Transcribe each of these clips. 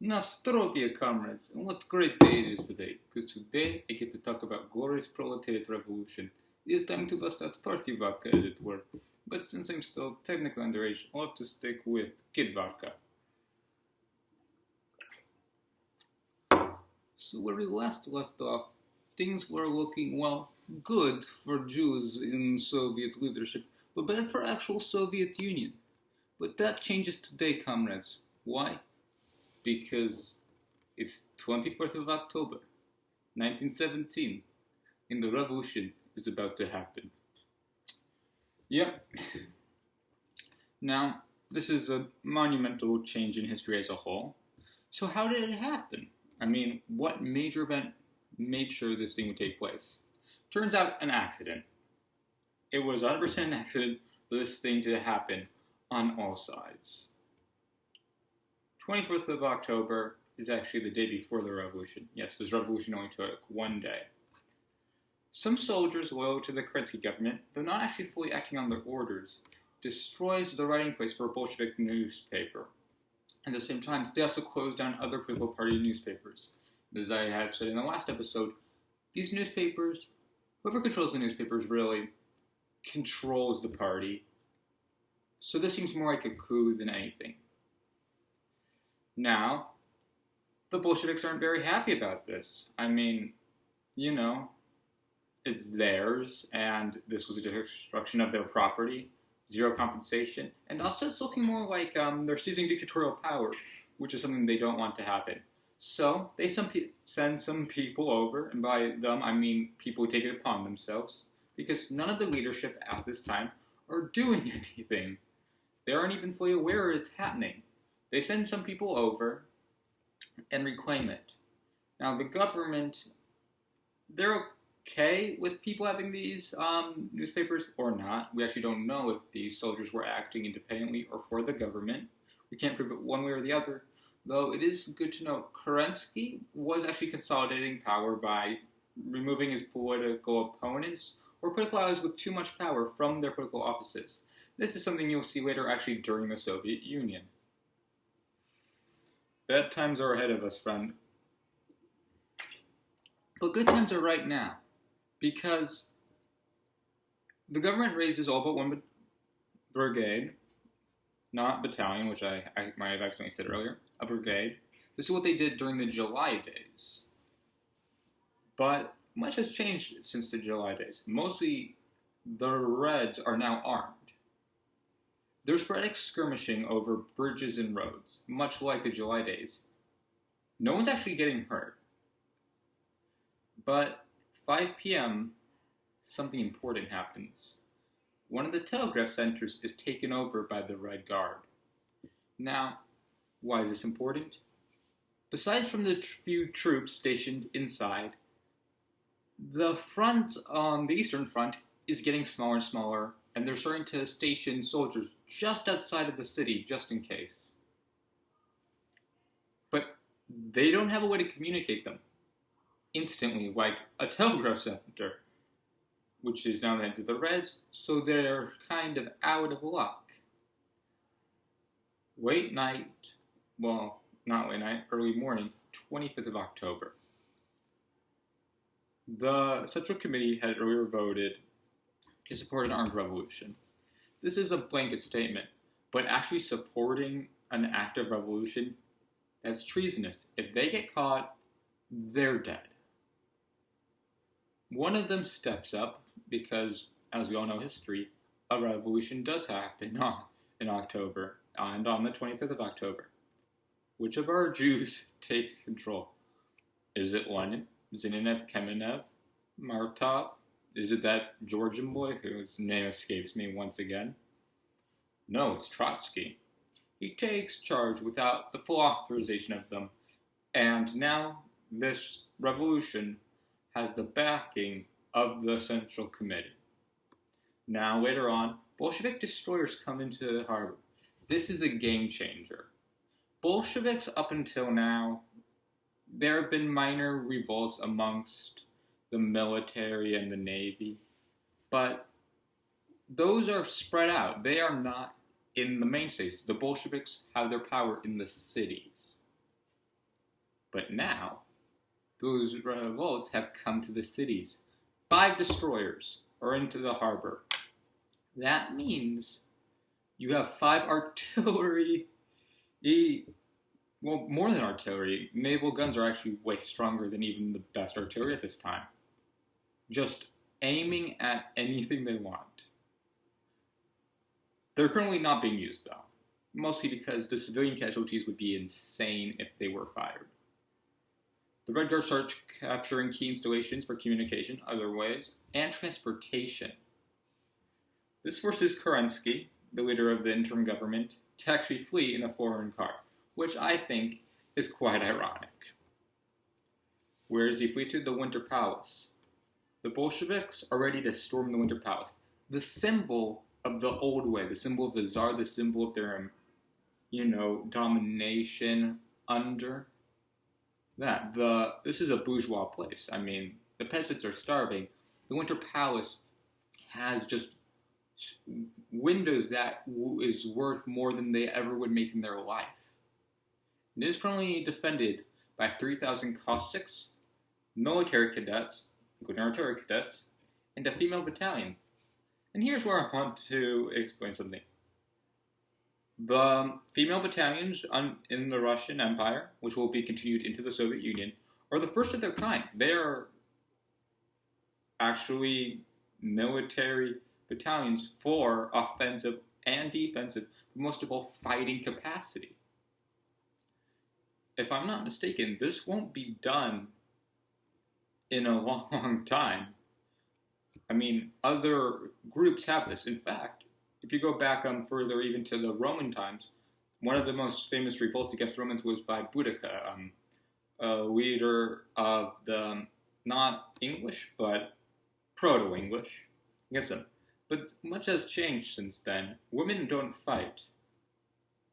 Nostrovia, comrades, and what great day it is today, because today I get to talk about glorious proletariat revolution. It is time to bust out party vodka, as it were. But since I'm still technically underage, I'll have to stick with kid vodka. So where we last left off, things were looking, well, good for Jews in Soviet leadership, but bad for actual Soviet Union. But that changes today, comrades. Why? Because it's 24th of October, 1917, and the revolution is about to happen. Yep. Now, this is a monumental change in history as a whole. So how did it happen? I mean, what major event made sure this thing would take place? Turns out, an accident. It was 100% an accident for this thing to happen on all sides. 24th of October is actually the day before the revolution. Yes, this revolution only took one day. Some soldiers loyal to the Kerensky government, though not actually fully acting on their orders, destroys the writing place for a Bolshevik newspaper. At the same time, they also closed down other political party newspapers. As I have said in the last episode, these newspapers, whoever controls the newspapers really controls the party. So this seems more like a coup than anything. Now, the Bolsheviks aren't very happy about this. I mean, it's theirs, and this was a destruction of their property, zero compensation, and also it's looking more like they're seizing dictatorial power, which is something they don't want to happen. So they send some people over, and by them I mean people who take it upon themselves, because none of the leadership at this time are doing anything. They aren't even fully aware it's happening. They send some people over and reclaim it. Now the government, they're okay with people having these newspapers or not. We actually don't know if these soldiers were acting independently or for the government. We can't prove it one way or the other. Though it is good to know Kerensky was actually consolidating power by removing his political opponents or political allies with too much power from their political offices. This is something you'll see later actually during the Soviet Union. Bad times are ahead of us, friend. But good times are right now, because the government raises all but one brigade, not battalion, which I might have accidentally said earlier, a brigade. This is what they did during the July days. But much has changed since the July days. Mostly, the Reds are now armed. They're sporadic skirmishing over bridges and roads, much like the July days. No one's actually getting hurt. But 5 p.m., something important happens. One of the telegraph centers is taken over by the Red Guard. Now, why is this important? Besides from the few troops stationed inside, the front on the Eastern Front is getting smaller and smaller, and they're starting to station soldiers just outside of the city, just in case. But they don't have a way to communicate them instantly, like a telegraph center, which is now in the hands of the Reds, so they're kind of out of luck. Late night, well, not late night, early morning, 25th of October. The Central Committee had earlier voted to support an armed revolution. This is a blanket statement, but actually supporting an active revolution, that's treasonous. If they get caught, they're dead. One of them steps up because, as we all know history, a revolution does happen in October, and on the 25th of October. Which of our Jews take control? Is it Lenin, Zinaev, Kamenev, Martov? Is it that Georgian boy whose name escapes me once again? No, it's Trotsky. He takes charge without the full authorization of them, and now this revolution has the backing of the Central Committee. Now, later on, Bolshevik destroyers come into the harbor. This is a game changer. Bolsheviks, up until now, there have been minor revolts amongst the military and the navy, but those are spread out. They are not in the main cities. The Bolsheviks have their power in the cities. But now, those revolts have come to the cities. 5 destroyers are into the harbor. That means you have 5 artillery, well, more than artillery. Naval guns are actually way stronger than even the best artillery at this time. Just aiming at anything they want. They're currently not being used, though. Mostly because the civilian casualties would be insane if they were fired. The Red Guards start capturing key installations for communication, other ways, and transportation. This forces Kerensky, the leader of the interim government, to actually flee in a foreign car, which I think is quite ironic. Where does he flee to? The Winter Palace. The Bolsheviks are ready to storm the Winter Palace, the symbol of the old way, the symbol of the Tsar, the symbol of their, domination under that. This is a bourgeois place. I mean, the peasants are starving. The Winter Palace has just windows that is worth more than they ever would make in their life. It is currently defended by 3,000 Cossacks, military cadets, including artillery cadets, and a female battalion. And here's where I want to explain something. The female battalions in the Russian Empire, which will be continued into the Soviet Union, are the first of their kind. They are actually military battalions for offensive and defensive, but most of all, fighting capacity. If I'm not mistaken, this won't be done in a long time. I mean, other groups have this. In fact, if you go back further even to the Roman times, one of the most famous revolts against Romans was by Boudica, a leader of the not English, but Proto-English, against them. But much has changed since then. Women don't fight.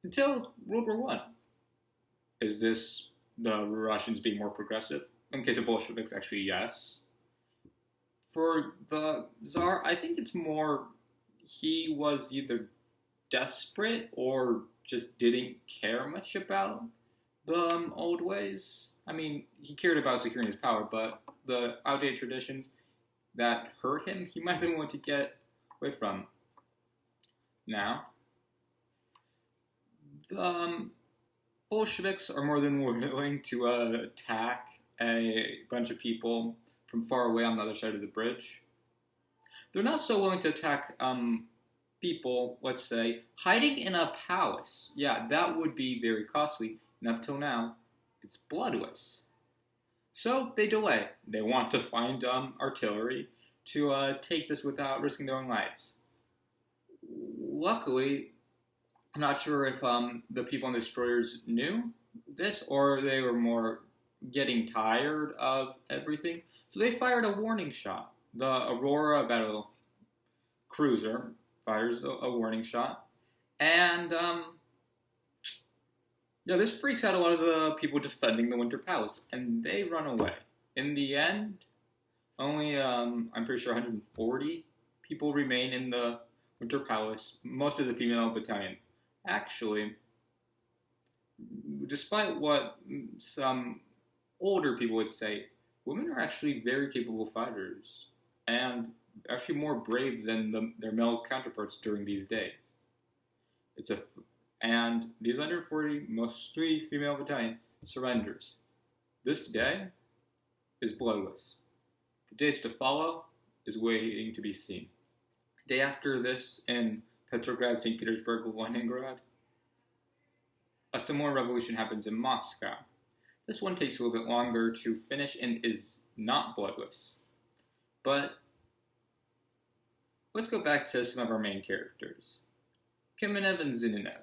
Until World War I. Is this the Russians being more progressive? In case of Bolsheviks, actually, yes. For the Tsar, I think it's more he was either desperate or just didn't care much about the old ways. I mean, he cared about securing his power, but the outdated traditions that hurt him, he might have been willing to get away from. Now, the Bolsheviks are more than willing to attack a bunch of people from far away on the other side of the bridge. They're not so willing to attack people, let's say, hiding in a palace. Yeah, that would be very costly, and up till now, it's bloodless. So they delay. They want to find artillery to take this without risking their own lives. Luckily, I'm not sure if the people on the destroyers knew this, or they were more getting tired of everything. So they fired a warning shot. The Aurora battle cruiser fires a warning shot. And, this freaks out a lot of the people defending the Winter Palace. And they run away. In the end, only, I'm pretty sure 140 people remain in the Winter Palace. Most of the female battalion. Actually, despite what some older people would say, women are actually very capable fighters, and actually more brave than their male counterparts during these days. And these 140, mostly female battalion, surrenders. This day is bloodless. The days to follow is waiting to be seen. The day after this, in Petrograd, St. Petersburg, Leningrad, a similar revolution happens in Moscow. This one takes a little bit longer to finish and is not bloodless. But let's go back to some of our main characters. Kamenev and Zinoviev.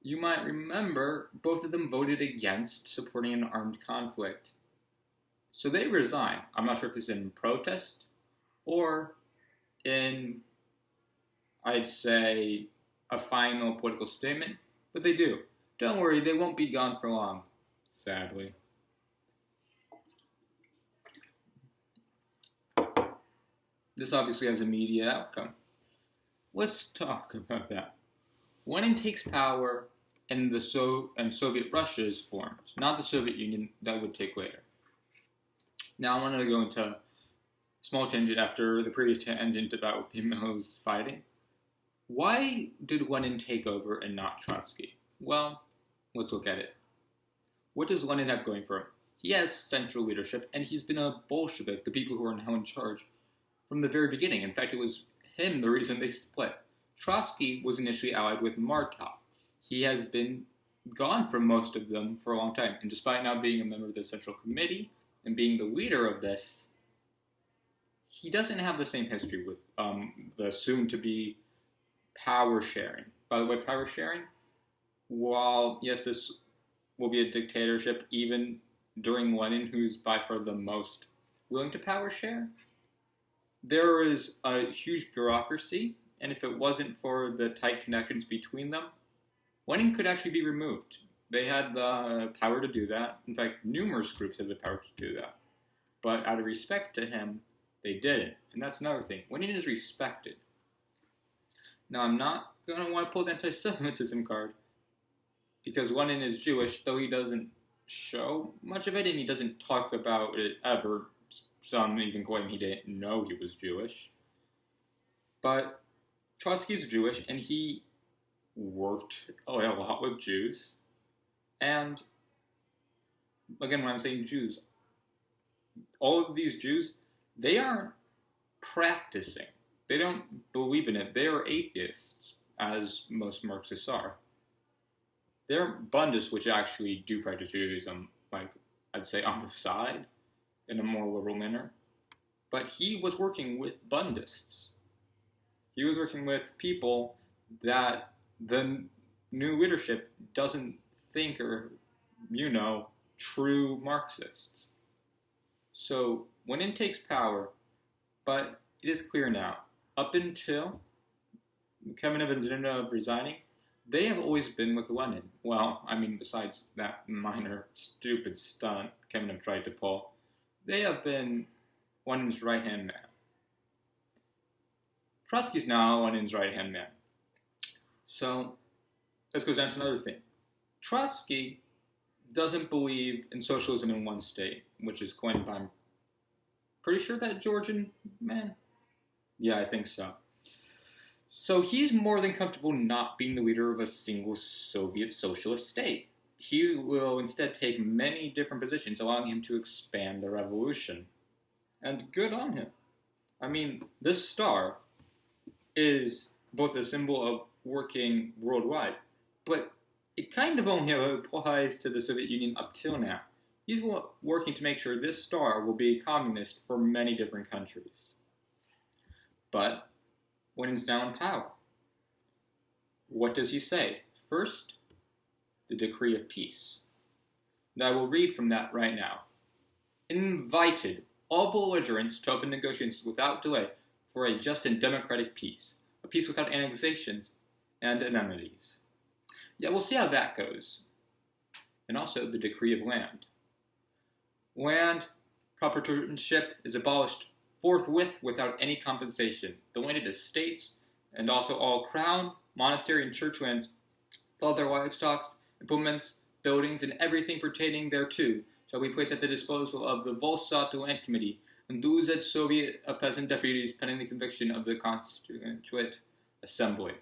You might remember both of them voted against supporting an armed conflict. So they resign. I'm not sure if it's in protest or in, I'd say, a final political statement, but they do. Don't worry, they won't be gone for long, sadly. This obviously has immediate outcome. Let's talk about that. Lenin takes power and Soviet Russia is formed, not the Soviet Union that would take later. Now I wanted to go into a small tangent after the previous tangent about females fighting. Why did Lenin take over and not Trotsky? Well, let's look at it. What does Lenin have going for him? He has central leadership, and he's been a Bolshevik, the people who are now in charge, from the very beginning. In fact, it was him the reason they split. Trotsky was initially allied with Markov. He has been gone from most of them for a long time, and despite now being a member of the Central Committee and being the leader of this, he doesn't have the same history with the soon-to-be power sharing. By the way, power sharing, while, yes, this will be a dictatorship, even during Lenin, who's by far the most willing to power share, there is a huge bureaucracy, and if it wasn't for the tight connections between them, Lenin could actually be removed. They had the power to do that. In fact, numerous groups had the power to do that. But out of respect to him, they didn't. And that's another thing. Lenin is respected. Now, I'm not going to want to pull the anti-Semitism card, because Lenin is Jewish, though he doesn't show much of it, and he doesn't talk about it ever. Some even claim he didn't know he was Jewish. But Trotsky's Jewish, and he worked a lot with Jews. And again, when I'm saying Jews, all of these Jews, they aren't practicing. They don't believe in it. They are atheists, as most Marxists are. They're Bundists, which actually do practice Judaism, like, I'd say on the side, in a more liberal manner. But he was working with Bundists. He was working with people that the new leadership doesn't think are, true Marxists. So Lenin takes power, but it is clear now, up until Kamenev and Zinoviev resigning, they have always been with Lenin. Well, besides that minor stupid stunt Kamenev tried to pull, they have been Lenin's right-hand man. Trotsky's now Lenin's right-hand man. So, this goes down to another thing. Trotsky doesn't believe in socialism in one state, which is coined by, I'm pretty sure that Georgian man? Yeah, I think so. So he's more than comfortable not being the leader of a single Soviet socialist state. He will instead take many different positions, allowing him to expand the revolution. And good on him. This star is both a symbol of working worldwide, but it kind of only applies to the Soviet Union up till now. He's working to make sure this star will be communist for many different countries. But when he's now in power, what does he say? First, the decree of peace. Now I will read from that right now. Invited all belligerents to open negotiations without delay for a just and democratic peace, a peace without annexations and enmities. Yeah, we'll see how that goes. And also the decree of land. Land proprietorship is abolished forthwith without any compensation. The landed estates, and also all crown, monastery, and church lands, all their livestock, implements, buildings, and everything pertaining thereto, shall be placed at the disposal of the Volsat Land Committee and those at Soviet peasant deputies pending the conviction of the Constituent Assembly.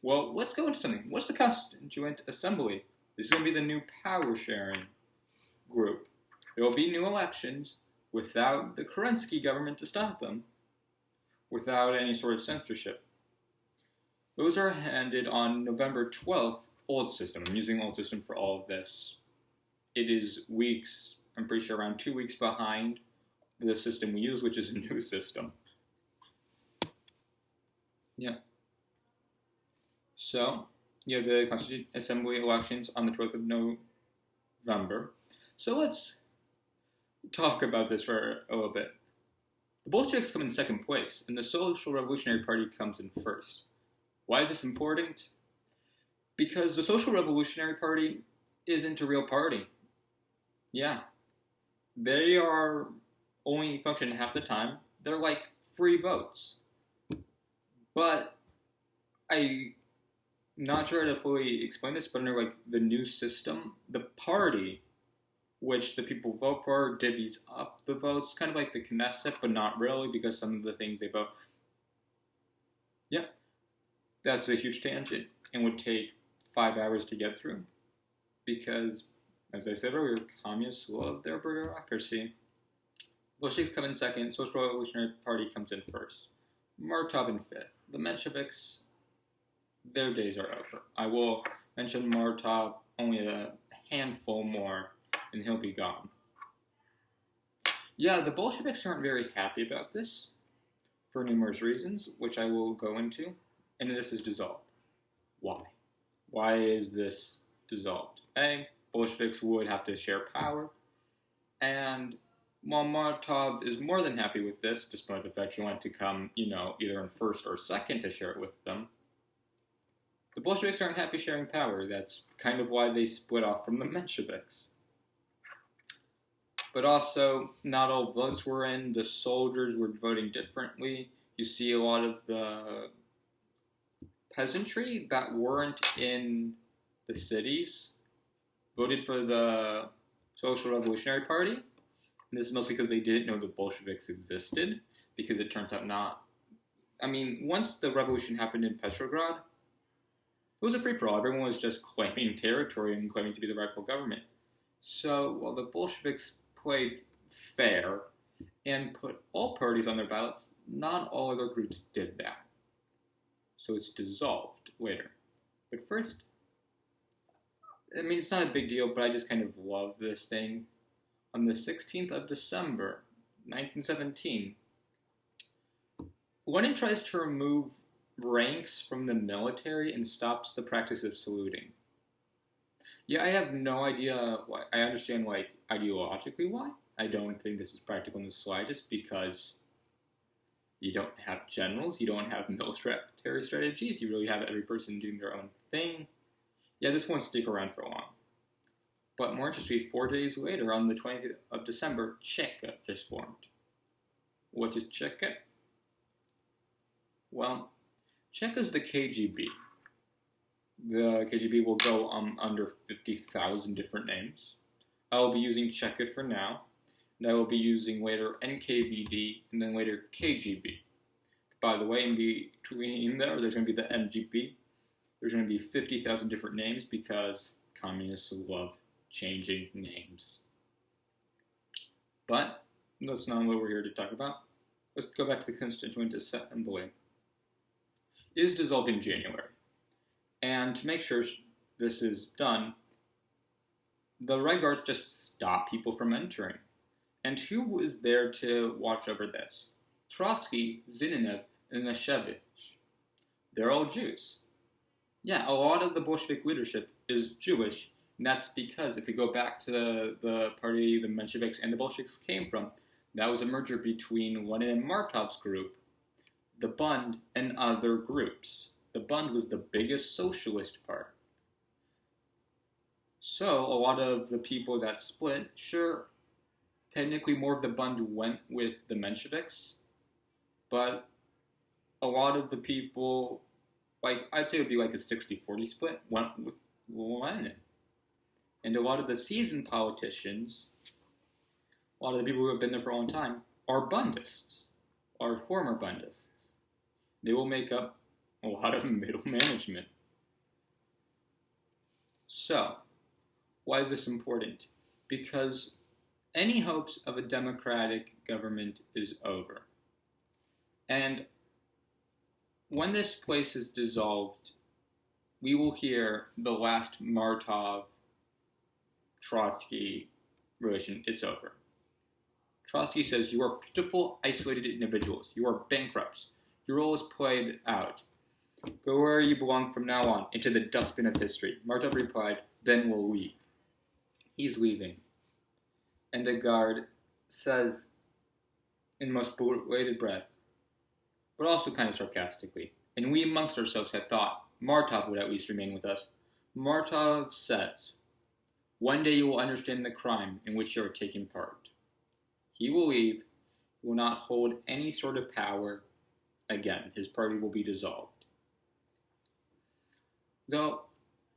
Well, let's go into something. What's the Constituent Assembly? This is going to be the new power-sharing group. There will be new elections without the Kerensky government to stop them, without any sort of censorship. Those are handed on November 12th, old system. I'm using old system for all of this. It is weeks, I'm pretty sure around 2 weeks behind the system we use, which is a new system. Yeah. So, you have the Constituent Assembly elections on the 12th of November. So let's talk about this for a little bit. The Bolsheviks come in second place, and the Social Revolutionary Party comes in first. Why is this important? Because the Social Revolutionary Party isn't a real party. Yeah. They are only functioning half the time. They're like free votes. But I Not sure how to fully explain this, but under like the new system, the party which the people vote for divvies up the votes, kind of like the Knesset, but not really because some of the things they vote. Yep, that's a huge tangent and would take 5 hours to get through because, as I said earlier, communists love their bureaucracy. Bolsheviks come in second, Social Revolutionary Party comes in first. Martov in fifth. The Mensheviks, their days are over. I will mention Martov only a handful more, and he'll be gone. Yeah, the Bolsheviks aren't very happy about this for numerous reasons, which I will go into, and this is dissolved. Why? Why is this dissolved? A, Bolsheviks would have to share power, and while Martov is more than happy with this, despite the fact he wanted to come, either in first or second to share it with them, the Bolsheviks aren't happy sharing power. That's kind of why they split off from the Mensheviks. But also, not all votes were in. The soldiers were voting differently. You see a lot of the peasantry that weren't in the cities voted for the Social Revolutionary Party. And this is mostly because they didn't know the Bolsheviks existed, because it turns out not. I mean, once the revolution happened in Petrograd, it was a free-for-all. Everyone was just claiming territory and claiming to be the rightful government. So, while the Bolsheviks played fair and put all parties on their ballots, not all other groups did that. So it's dissolved later. But first, I mean, it's not a big deal, but I just kind of love this thing. On the 16th of December, 1917, Lenin tries to remove ranks from the military and stops the practice of saluting. Yeah, I have no idea why. I understand, ideologically why. I don't think this is practical in the slightest because you don't have generals, you don't have military strategies, you really have every person doing their own thing. Yeah, this won't stick around for long. But more interestingly, 4 days later, on the 20th of December, Cheka just formed. What is Cheka? Well, Cheka is the KGB. The KGB will go under 50,000 different names. I will be using Cheka for now, and I will be using later NKVD, and then later KGB. By the way, in between there's going to be the MGB. There's going to be 50,000 different names because communists love changing names. But that's not what we're here to talk about. Let's go back to the Constituent Assembly. It is dissolved in January. And to make sure this is done, the Red Guards just stop people from entering. And who was there to watch over this? Trotsky, Zinoviev, and Nashevich. They're all Jews. Yeah, a lot of the Bolshevik leadership is Jewish, and that's because if you go back to the party the Mensheviks and the Bolsheviks came from, that was a merger between Lenin and Martov's group, the Bund, and other groups. The Bund was the biggest socialist party. So, a lot of the people that split, sure, technically more of the Bund went with the Mensheviks, but a lot of the people, I'd say it would be like a 60-40 split, went with Lenin. And a lot of the seasoned politicians, a lot of the people who have been there for a long time, are Bundists, are former Bundists. They will make up a lot of middle management. So, why is this important? Because any hopes of a democratic government is over. And when this place is dissolved, we will hear the last Martov-Trotsky relation. It's over. Trotsky says, "You are pitiful, isolated individuals. You are bankrupts. Your role is played out. Go where you belong from now on, into the dustbin of history." Martov replied, "Then we'll leave." He's leaving. And the guard says, in most belated breath, but also kind of sarcastically, "And we amongst ourselves had thought Martov would at least remain with us." Martov says, "One day you will understand the crime in which you are taking part." He will leave. He will not hold any sort of power again. His party will be dissolved. Though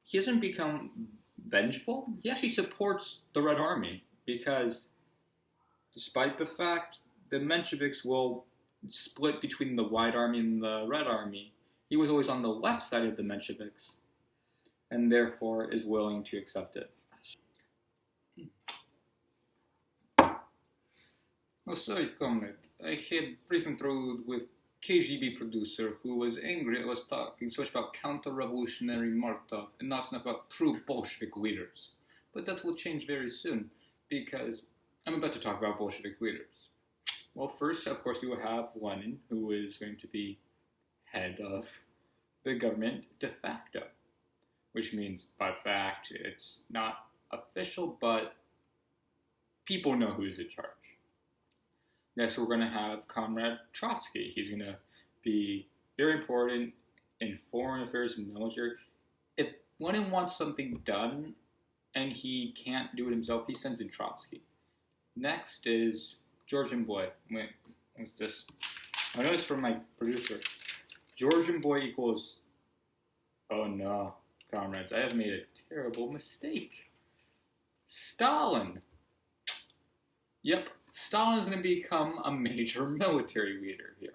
he hasn't become vengeful, he actually supports the Red Army because, despite the fact the Mensheviks will split between the White Army and the Red Army, he was always on the left side of the Mensheviks and therefore is willing to accept it. Oh, sorry, comrade. I had brief interlude with KGB producer who was angry I was talking so much about counter-revolutionary Martov and not enough about true Bolshevik leaders. But that will change very soon, because I'm about to talk about Bolshevik leaders. Well, first, of course, you will have Lenin, who is going to be head of the government de facto, which means, by fact, it's not official, but people know who's in charge. Next, we're going to have Comrade Trotsky. He's going to be very important in foreign affairs and military. If Lenin wants something done and he can't do it himself, he sends in Trotsky. Next is Georgian Boy. Wait, what's this? I noticed from my producer. Georgian Boy equals... Oh no, comrades, I have made a terrible mistake. Stalin. Yep. Stalin is going to become a major military leader here.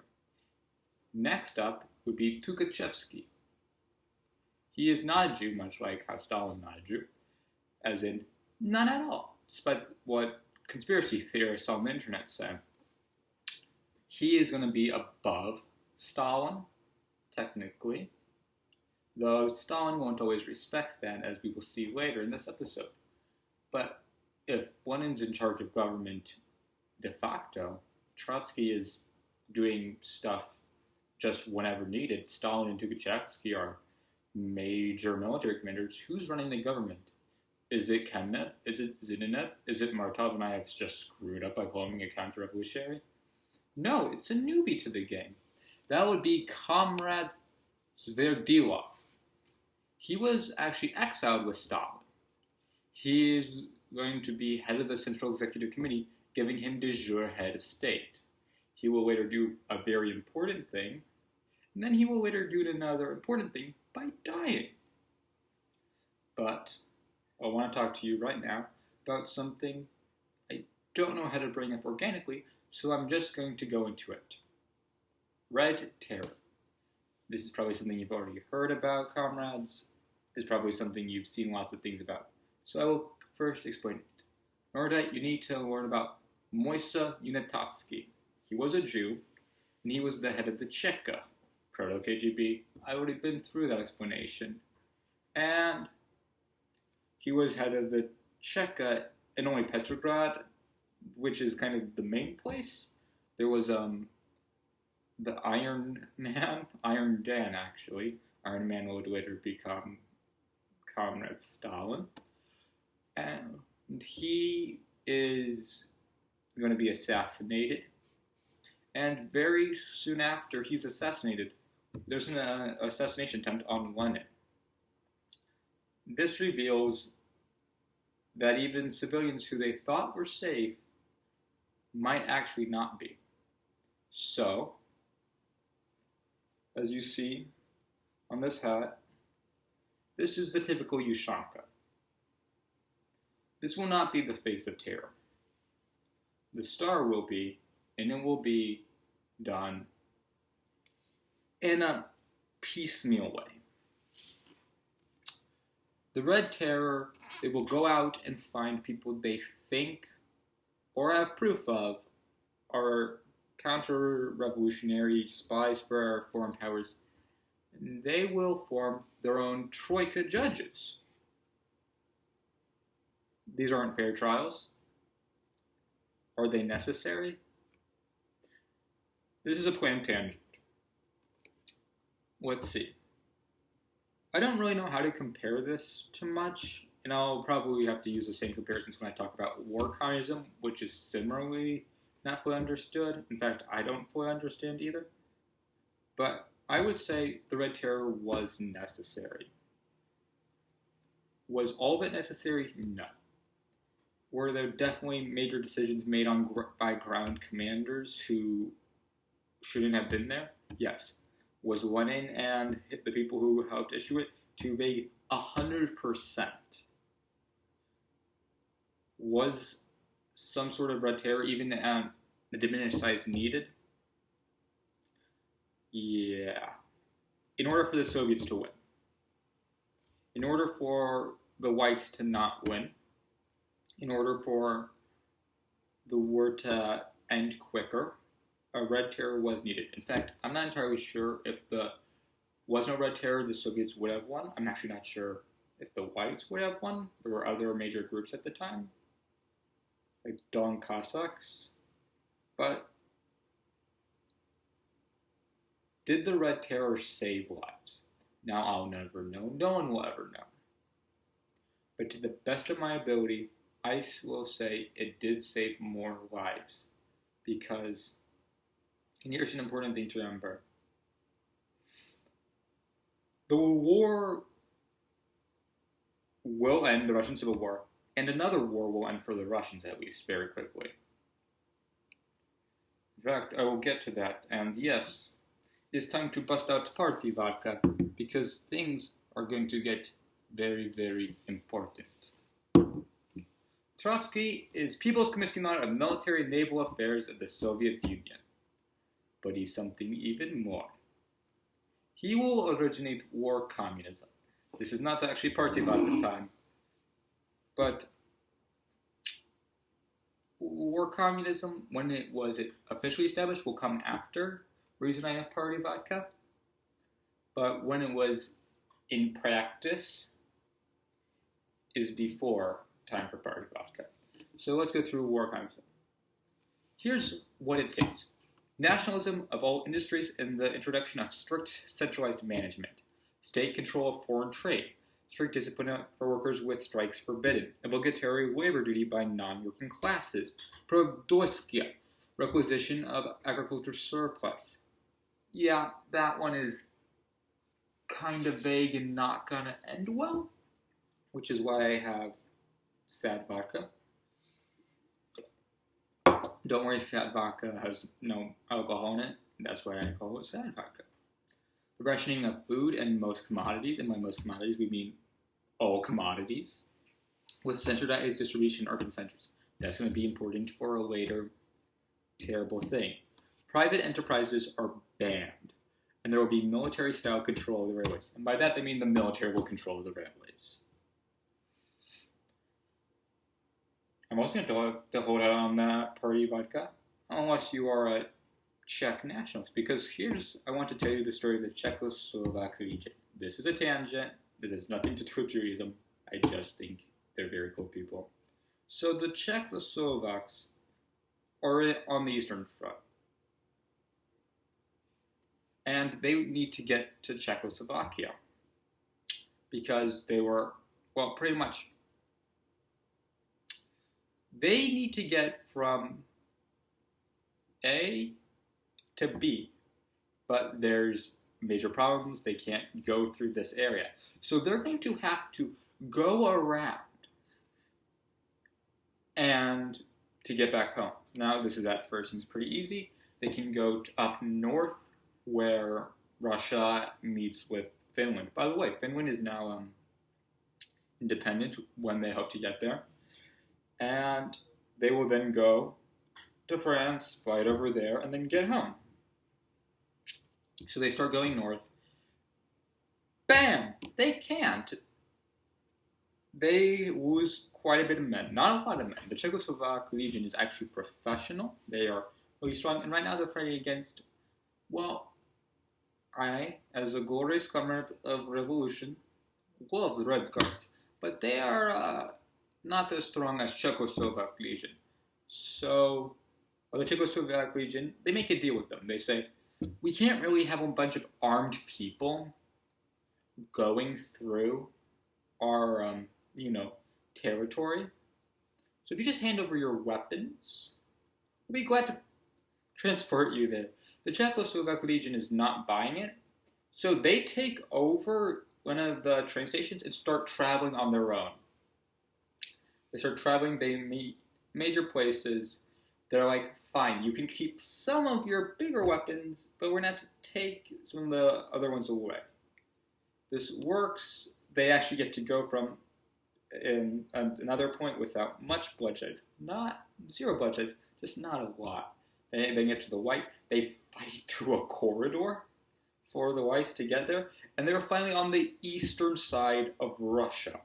Next up would be Tukhachevsky. He is not a Jew, much like how Stalin's not a Jew, as in, none at all, despite what conspiracy theorists on the internet say. He is going to be above Stalin, technically, though Stalin won't always respect that, as we will see later in this episode. But if Lenin's in charge of government de facto, Trotsky is doing stuff just whenever needed. Stalin and Tukhachevsky are major military commanders. Who's running the government? Is it Kamenev? Is it Zinoviev? Is it Martov and I have just screwed up by calling him a counter-revolutionary? No, it's a newbie to the game. That would be Comrade Sverdlov. He was actually exiled with Stalin. He is going to be head of the Central Executive Committee, giving him de jure head of state. He will later do a very important thing, and then he will later do another important thing by dying. But I want to talk to you right now about something I don't know how to bring up organically, so I'm just going to go into it. Red Terror. This is probably something you've already heard about, comrades. It's probably something you've seen lots of things about. So I will first explain it. In order that, you need to learn about Moise Unitatsky. He was a Jew, and he was the head of the Cheka, proto-KGB. I've already been through that explanation. And he was head of the Cheka in only Petrograd, which is kind of the main place. There was the Iron Man, Iron Dan actually. Iron Man would later become Comrade Stalin. And he is going to be assassinated. And very soon after he's assassinated, there's an assassination attempt on Lenin. This reveals that even civilians who they thought were safe might actually not be. So, as you see on this hat, this is the typical Ushanka. This will not be the face of terror. The star will be, and it will be done in a piecemeal way. The Red Terror, they will go out and find people they think or have proof of are counter-revolutionary spies for our foreign powers. And they will form their own troika judges. These aren't fair trials. Are they necessary? This is a planned tangent. Let's see. I don't really know how to compare this to much, and I'll probably have to use the same comparisons when I talk about war communism, which is similarly not fully understood. In fact, I don't fully understand either. But I would say the Red Terror was necessary. Was all of it necessary? No. Were there definitely major decisions made by ground commanders who shouldn't have been there? Yes. Was Lenin and the people who helped issue it to be 100%. Was some sort of red terror even at the diminished size needed? Yeah. In order for the Soviets to win, in order for the whites to not win, in order for the war to end quicker, a red terror was needed. In fact, I'm not entirely sure if there was no red terror, the Soviets would have won. I'm actually not sure if the whites would have won. There were other major groups at the time, like Don Cossacks. But did the red terror save lives? Now I'll never know. No one will ever know. But to the best of my ability, I will say it did save more lives. Because, and here's an important thing to remember, the war will end, the Russian Civil War, and another war will end for the Russians, at least, very quickly. In fact, I will get to that, and yes, it's time to bust out party vodka, because things are going to get very, very important. Trotsky is People's Commissar of Military and Naval Affairs of the Soviet Union. But he's something even more. He will originate war communism. This is not actually party vodka time, but war communism, when it was officially established, will come after Reason I Have Party Vodka. But when it was in practice, is before time for party vodka. So let's go through war communism. Here's what it states. Nationalism of all industries and the introduction of strict centralized management. State control of foreign trade. Strict discipline for workers with strikes forbidden. Obligatory labor duty by non-working classes. Prodoskya. Requisition of agriculture surplus. Yeah, that one is kind of vague and not gonna end well, which is why I have sad vodka. Don't worry, sad vodka has no alcohol in it. That's why I call it sad vodka. The rationing of food and most commodities, and by most commodities we mean all commodities, with centralized distribution in urban centers. That's going to be important for a later terrible thing. Private enterprises are banned, and there will be military-style control of the railways. And by that they mean the military will control the railways. I'm also going to hold out on that party vodka, unless you are a Czech nationalist, because I want to tell you the story of the Czechoslovak region. This is a tangent. This has nothing to do with Judaism. I just think they're very cool people. So the Czechoslovaks are on the Eastern Front. And they need to get to Czechoslovakia. Because they were, well, pretty much, they need to get from A to B, but there's major problems. They can't go through this area. So they're going to have to go around and to get back home. Now, this is at first seems pretty easy. They can go up north where Russia meets with Finland. By the way, Finland is now independent when they hope to get there. And they will then go to France, fight over there, and then get home. So they start going north. Bam! They can't. They lose quite a bit of men. Not a lot of men. The Czechoslovak Legion is actually professional. They are really strong. And right now they're fighting against, well, I, as a glorious comrade of revolution, love the Red Guards. But they are not as strong as Czechoslovak Legion. So, the Czechoslovak Legion, they make a deal with them. They say, we can't really have a bunch of armed people going through our, territory. So if you just hand over your weapons, we'll be glad to transport you there. The Czechoslovak Legion is not buying it, so they take over one of the train stations and start traveling on their own. They start traveling, they meet major places. They're like, fine, you can keep some of your bigger weapons, but we're going to have to take some of the other ones away. this works, they actually get to go from in another point without much bloodshed, not zero bloodshed, just not a lot. They get to the white, they fight through a corridor for the whites to get there, and they were finally on the eastern side of Russia.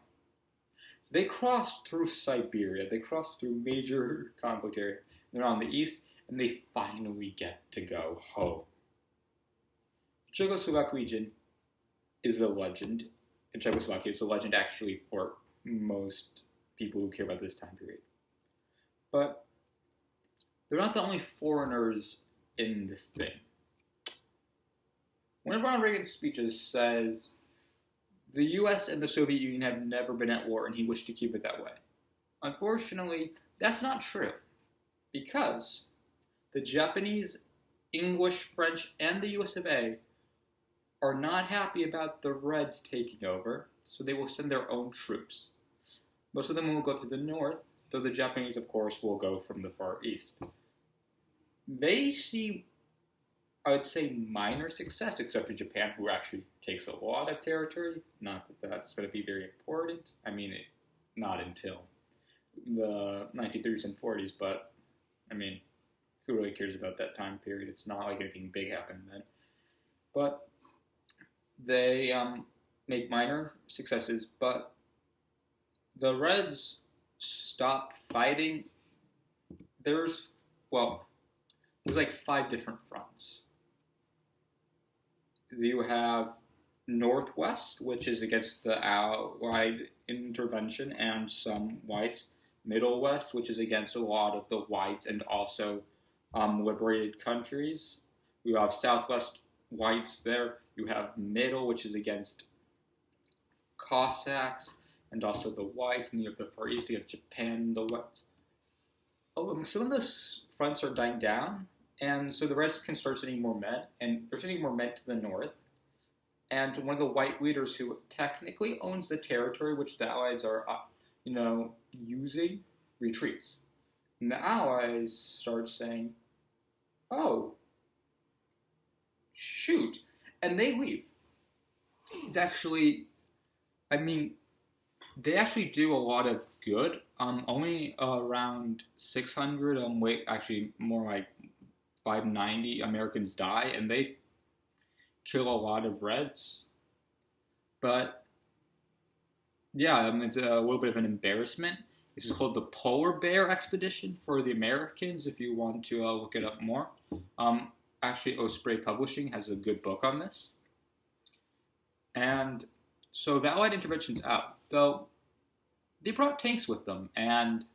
They crossed through Siberia, they crossed through major conflict area, they're on the east, and they finally get to go home. Czechoslovak region is a legend, and Czechoslovakia is a legend actually for most people who care about this time period. But they're not the only foreigners in this thing. One of Ronald Reagan's speeches says, the US and the Soviet Union have never been at war and he wished to keep it that way. Unfortunately, that's not true, because the Japanese, English, French, and the US of A are not happy about the Reds taking over, so they will send their own troops. Most of them will go through the north, though the Japanese, of course, will go from the far east. They see, I would say, minor success, except for Japan, who actually takes a lot of territory. Not that that's going to be very important. I mean, not until the 1930s and 40s, but, I mean, who really cares about that time period? It's not like anything big happened then. But they make minor successes, but the Reds stopped fighting. There's like 5 different fronts. You have Northwest, which is against the Allied intervention and some whites. Middle West, which is against a lot of the whites and also liberated countries. You have Southwest whites there. You have Middle, which is against Cossacks and also the whites. And you have the Far East, you have Japan, the whites. Some of those fronts are dying down, and so the Reds can start sending more men, and they're sending more men to the north. And one of the white leaders who technically owns the territory which the Allies are, using, retreats. And the Allies start saying, oh, shoot. And they leave. It's actually, they actually do a lot of good. Only around 600, actually more like 590 Americans die, and they kill a lot of Reds. But yeah, it's a little bit of an embarrassment. This is called the Polar Bear Expedition for the Americans, if you want to look it up more. Actually, Osprey Publishing has a good book on this. And so the Allied intervention's out, though they brought tanks with them, and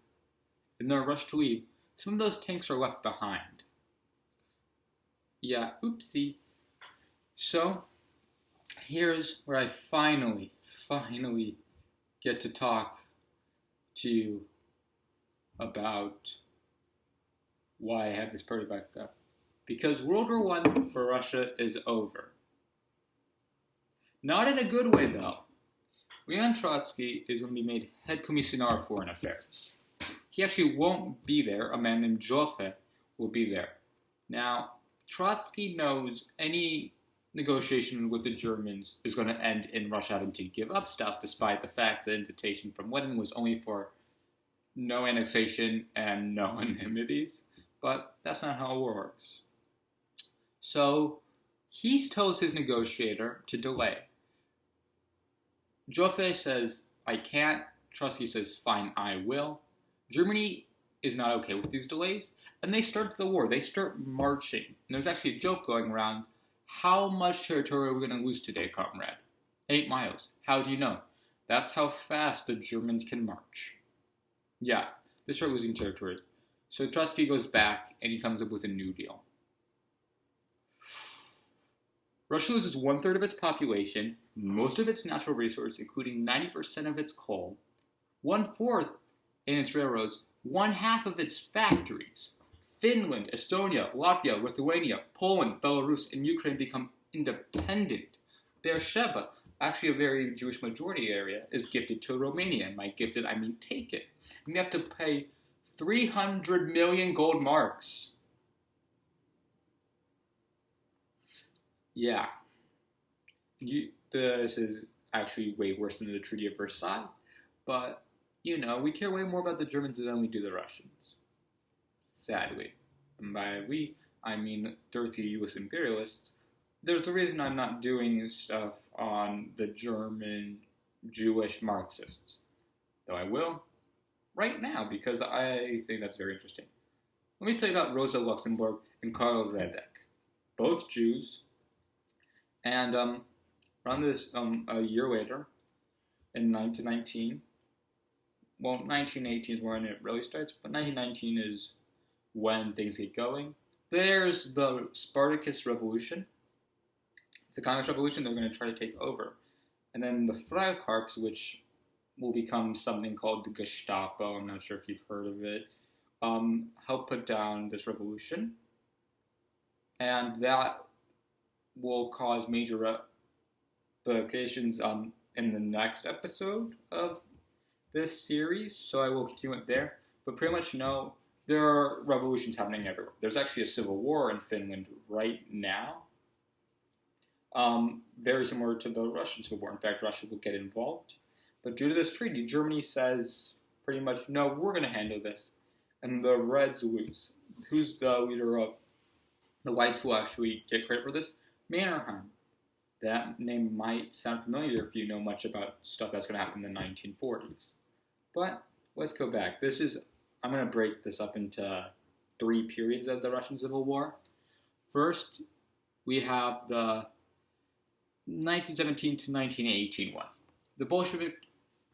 in their rush to leave, some of those tanks are left behind. Yeah, oopsie. So, here's where I finally get to talk to you about why I have this party back up. Because World War I for Russia is over. Not in a good way, though. Leon Trotsky is going to be made head commissar of foreign affairs. He actually won't be there. A man named Joffe will be there. Now, Trotsky knows any negotiation with the Germans is going to end in Russia having to give up stuff, despite the fact the invitation from Lenin was only for no annexation and no indemnities. But that's not how it works. So, he tells his negotiator to delay. Joffe says, I can't. Trotsky says, fine, I will. Germany is not okay with these delays, and they start the war. They start marching. And there's actually a joke going around, how much territory are we going to lose today, comrade? 8 miles. How do you know? That's how fast the Germans can march. Yeah, they start losing territory. So Trotsky goes back, and he comes up with a new deal. Russia loses 1/3 of its population, most of its natural resources, including 90% of its coal, 1/4 in its railroads, 1/2 of its factories. Finland, Estonia, Latvia, Lithuania, Poland, Belarus, and Ukraine become independent. Beersheba, actually a very Jewish majority area, is gifted to Romania. And by gifted, I mean taken. And they have to pay 300 million gold marks. Yeah. this is actually way worse than the Treaty of Versailles, but, we care way more about the Germans than we do the Russians. Sadly. And by we, I mean dirty U.S. imperialists. There's a reason I'm not doing stuff on the German Jewish Marxists. Though I will right now, because I think that's very interesting. Let me tell you about Rosa Luxemburg and Karl Liebknecht, both Jews. And around this, a year later, in 1919, 1918 is when it really starts, but 1919 is when things get going. There's the Spartacus Revolution. It's a communist revolution they're going to try to take over. And then the Freikorps, which will become something called the Gestapo, I'm not sure if you've heard of it, help put down this revolution. And that will cause major repercussions in the next episode of this series, so I will continue it there. But pretty much there are revolutions happening everywhere. There's actually a civil war in Finland right now, very similar to the Russian Civil War. In fact, Russia will get involved. But due to this treaty, Germany says pretty much, no, we're going to handle this. And the Reds lose. Who's the leader of the Whites who actually get credit for this? Mannerheim. That name might sound familiar if you know much about stuff that's going to happen in the 1940s. But let's go back. I'm going to break this up into 3 periods of the Russian Civil War. First, we have the 1917 to 1918 one. The Bolshevik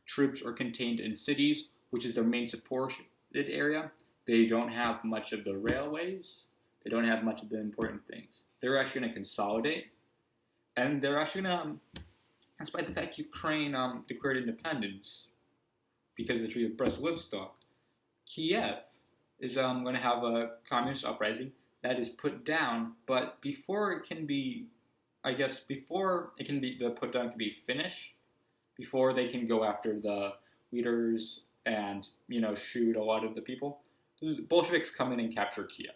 troops are contained in cities, which is their main supported area. They don't have much of the railways. They don't have much of the important things. They're actually going to consolidate. And they're actually going to, despite the fact Ukraine declared independence because of the Treaty of Brest-Litovsk, Kiev is going to have a communist uprising that is put down, but before the put down can be finished, before they can go after the leaders and, shoot a lot of the people, the Bolsheviks come in and capture Kiev.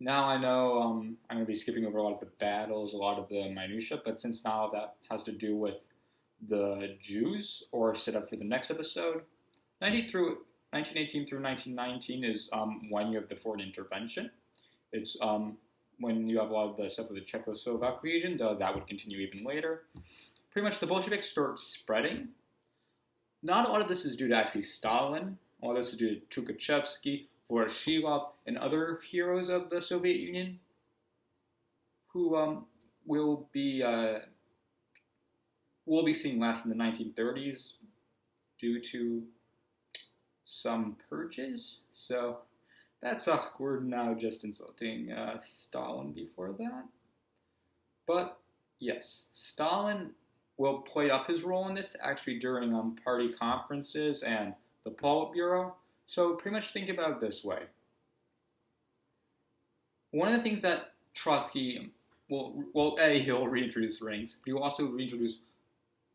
Now I know I'm going to be skipping over a lot of the battles, a lot of the minutiae, but since now that has to do with the Jews, or set up for the next episode, 1918 through 1919 is when you have the foreign intervention. It's when you have a lot of the stuff with the Czechoslovak region, though that would continue even later. Pretty much the Bolsheviks start spreading. Not a lot of this is due to actually Stalin. A lot of this is due to Tukhachevsky, Voroshilov, and other heroes of the Soviet Union who will be seeing less in the 1930s due to some purges. So that's awkward now, just insulting Stalin before that. But yes, Stalin will play up his role in this actually during party conferences and the Politburo. So pretty much think about it this way. One of the things that Trotsky he'll reintroduce ranks, but he will also reintroduce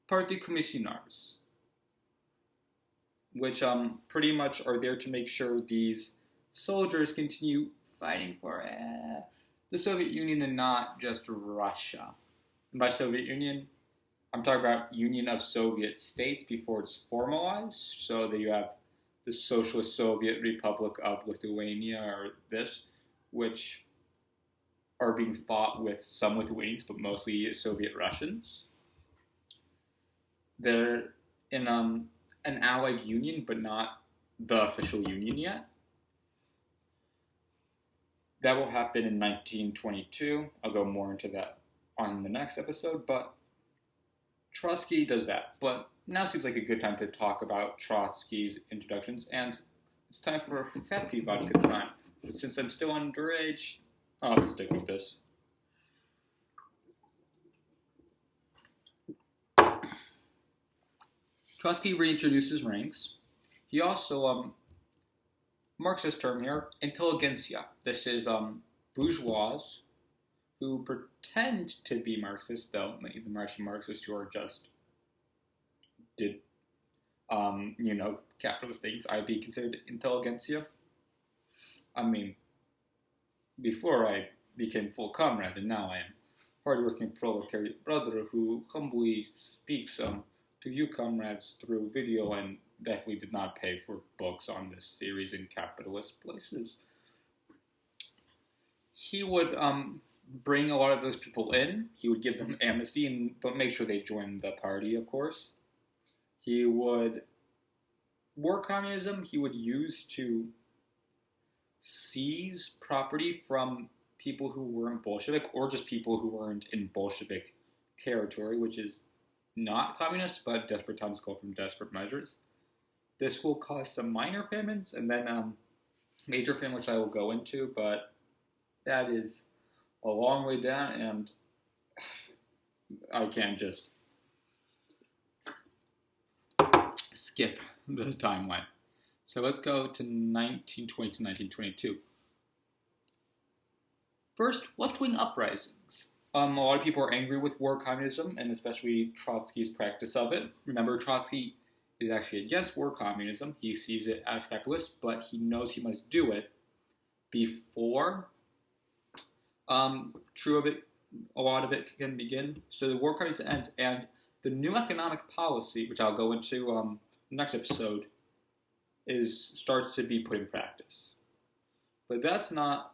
Party Commissioners, which pretty much are there to make sure these soldiers continue fighting for the Soviet Union and not just Russia. And by Soviet Union, I'm talking about Union of Soviet States before it's formalized, so that you have the Socialist Soviet Republic of Lithuania, or this, which are being fought with some Lithuanians, but mostly Soviet Russians. They're in an allied union, but not the official union yet. That will happen in 1922. I'll go more into that on the next episode, but Trotsky does that. But now seems like a good time to talk about Trotsky's introductions, and it's time for happy vodka time. But since I'm still underage, I'll have to stick with this. Trotsky reintroduces ranks. He also, Marxist term here, intelligentsia. This is bourgeois who pretend to be Marxist, though many of them are actually Marxists who are just capitalist things. I'd be considered intelligentsia. I mean, before I became full comrade, and now I am. hardworking proletariat brother who humbly speaks to you comrades through video and definitely did not pay for books on this series in capitalist places. He would bring a lot of those people in. He would give them amnesty, but make sure they join the party, of course. He would war communism. He would use to seize property from people who weren't Bolshevik or just people who weren't in Bolshevik territory, which is not communist, but desperate times call for desperate measures. This will cause some minor famines and then major famine, which I will go into, but that is a long way down, and I can't just skip the timeline. So let's go to 1920 to 1922. First, left-wing uprisings. A lot of people are angry with war communism, and especially Trotsky's practice of it. Remember, Trotsky is actually against war communism. He sees it as capitalist, but he knows he must do it before true of it, a lot of it can begin. So the war communism ends, and the new economic policy, which I'll go into next episode, starts to be put in practice. But that's not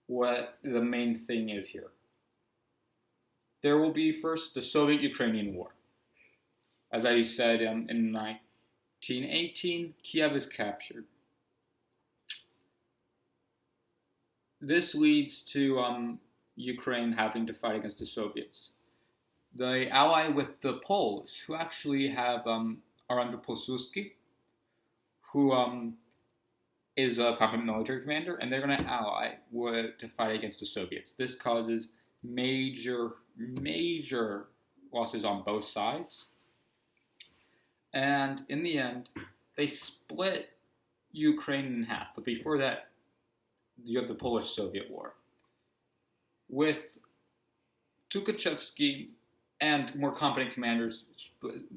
what the main thing is here. There will be first the Soviet-Ukrainian War. As I said, in 1918, Kiev is captured. This leads to Ukraine having to fight against the Soviets. They ally with the Poles, who actually are under Pilsudski, who is a competent military commander, and they're going to ally to fight against the Soviets. This causes major losses on both sides. And in the end, they split Ukraine in half. But before that, you have the Polish-Soviet War, with Tukhachevsky and more competent commanders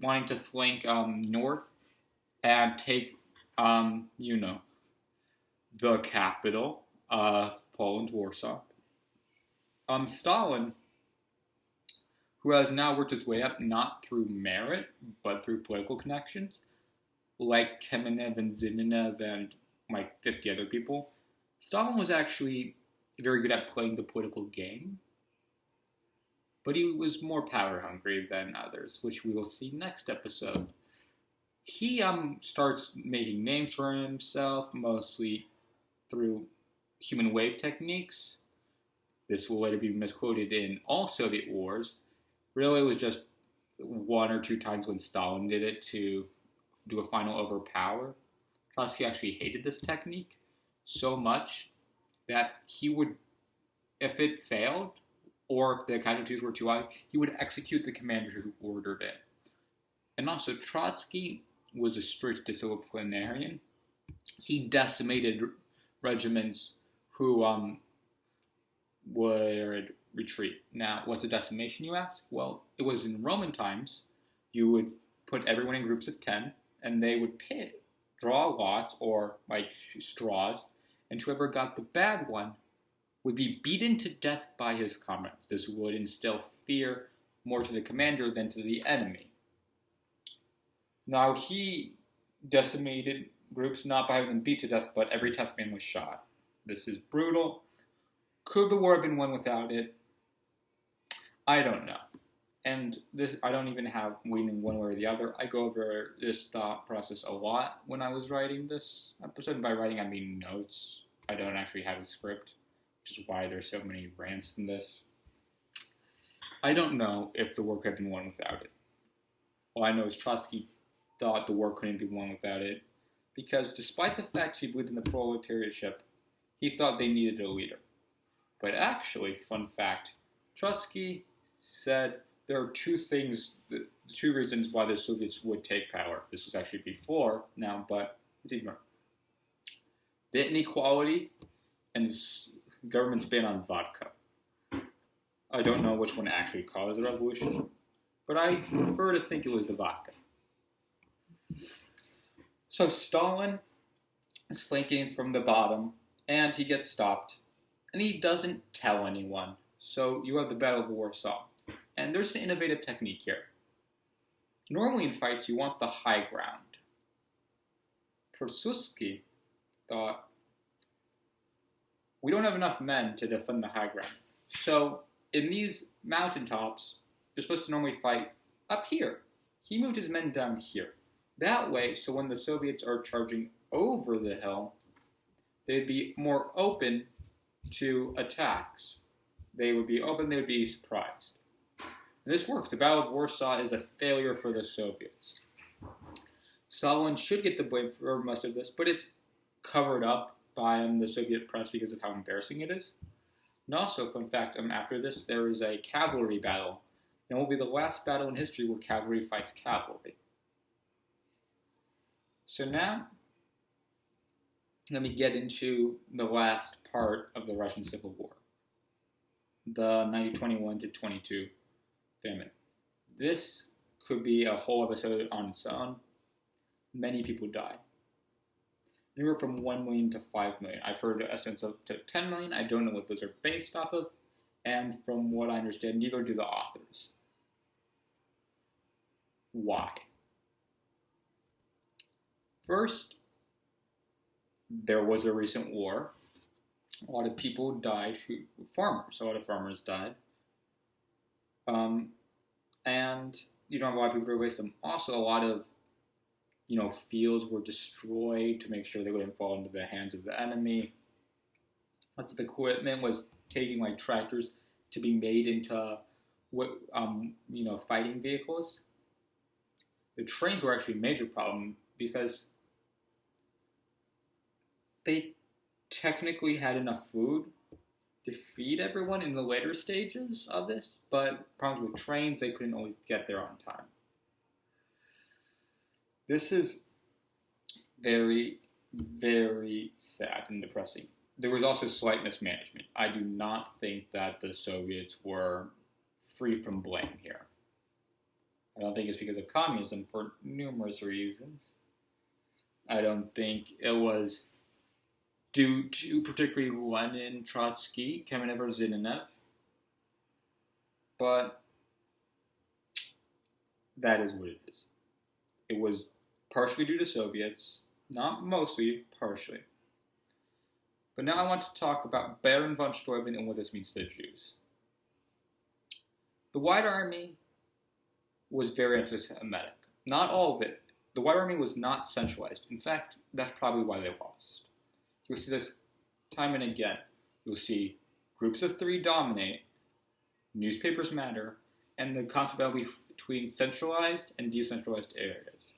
wanting to flank north and take, the capital of Poland, Warsaw. Stalin, who has now worked his way up not through merit, but through political connections, like Kamenev and Zinoviev and like 50 other people, Stalin was actually very good at playing the political game, but he was more power hungry than others, which we will see next episode. He starts making names for himself, mostly through human wave techniques. This will later be misquoted in all Soviet wars. Really, it was just one or two times when Stalin did it to do a final overpower. Trotsky actually hated this technique so much that he would, if it failed, or if the casualties were too high, he would execute the commander who ordered it. And also, Trotsky was a strict disciplinarian. He decimated regiments who would retreat. Now, what's a decimation, you ask? Well, it was in Roman times. You would put everyone in groups of 10, and they would draw lots, or like straws, and whoever got the bad one would be beaten to death by his comrades. This would instill fear more to the commander than to the enemy. Now, he decimated groups not by having them beat to death, but every 10th man was shot. This is brutal. Could the war have been won without it? I don't know. And I don't even have leaning one way or the other. I go over this thought process a lot when I was writing this episode. And by writing, I mean notes. I don't actually have a script, which is why there's so many rants in this. I don't know if the war could have been won without it. All I know is Trotsky thought the war couldn't be won without it, because despite the fact he believed in the proletariat, he thought they needed a leader. But actually, fun fact, Trotsky said there are two reasons why the Soviets would take power. This was actually before now, but it's ignored. The inequality and government's ban on vodka. I don't know which one actually caused the revolution, but I prefer to think it was the vodka. So Stalin is flanking from the bottom, and he gets stopped. And he doesn't tell anyone So you have the Battle of Warsaw. And there's an innovative technique here. Normally in fights, you want the high ground. Pilsudski thought, we don't have enough men to defend the high ground. So in these mountaintops, you're supposed to normally fight up here. He moved his men down here. That way, so when the Soviets are charging over the hill, they'd be more open to attacks. They would be open, they would be surprised. And this works. The Battle of Warsaw is a failure for the Soviets. Stalin should get the blame for most of this, but it's covered up by the Soviet press because of how embarrassing it is. And also, fun fact, after this, there is a cavalry battle. And it will be the last battle in history where cavalry fights cavalry. So now, let me get into the last part of the Russian Civil War. The 1921 to 22 famine. This could be a whole episode on its own. Many people died. Anywhere from 1 million to 5 million. I've heard estimates up to 10 million. I don't know what those are based off of. And from what I understand, neither do the authors. Why? First, there was a recent war. A lot of people died, a lot of farmers died. And you don't have a lot of people to waste them. Also, a lot of fields were destroyed to make sure they wouldn't fall into the hands of the enemy. Lots of equipment was taking like tractors to be made into fighting vehicles. The trains were actually a major problem because they technically had enough food to feed everyone in the later stages of this, but problems with trains, they couldn't always get there on time. This is very, very sad and depressing. There was also slight mismanagement. I do not think that the Soviets were free from blame here. I don't think it's because of communism for numerous reasons. I don't think it was due to particularly Lenin, Trotsky, Kamenev, or Zinoviev. But that is what it is. It was partially due to Soviets, not mostly, partially. But now I want to talk about Baron von Steuben and what this means to the Jews. The White Army was very anti-Semitic. Not all of it. The White Army was not centralized. In fact, that's probably why they lost. You'll see this time and again. You'll see groups of three dominate, newspapers matter, and the constant battle between centralized and decentralized areas.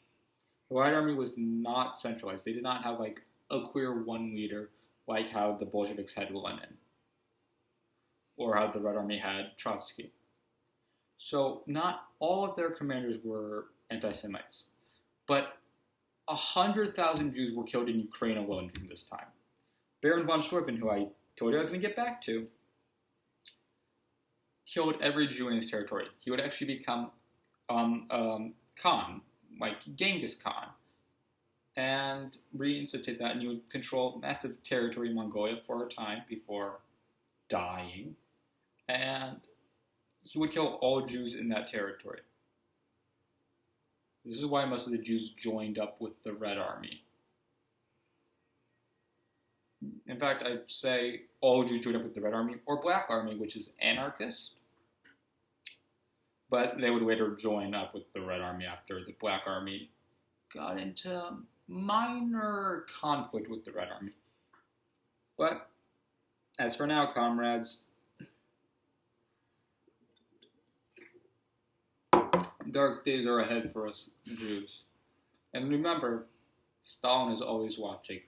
The White Army was not centralized. They did not have like a clear one leader like how the Bolsheviks had Lenin or how the Red Army had Trotsky. So not all of their commanders were anti-Semites, but 100,000 Jews were killed in Ukraine alone during this time. Baron von Steuben, who I told you I was going to get back to, killed every Jew in his territory. He would actually become Khan, like Genghis Khan, and reinstitute that, and he would control massive territory in Mongolia for a time before dying, and he would kill all Jews in that territory. This is why most of the Jews joined up with the Red Army. In fact, I'd say all Jews joined up with the Red Army, or Black Army, which is anarchist. But they would later join up with the Red Army after the Black Army got into minor conflict with the Red Army. But as for now, comrades, dark days are ahead for us Jews. And remember, Stalin is always watching.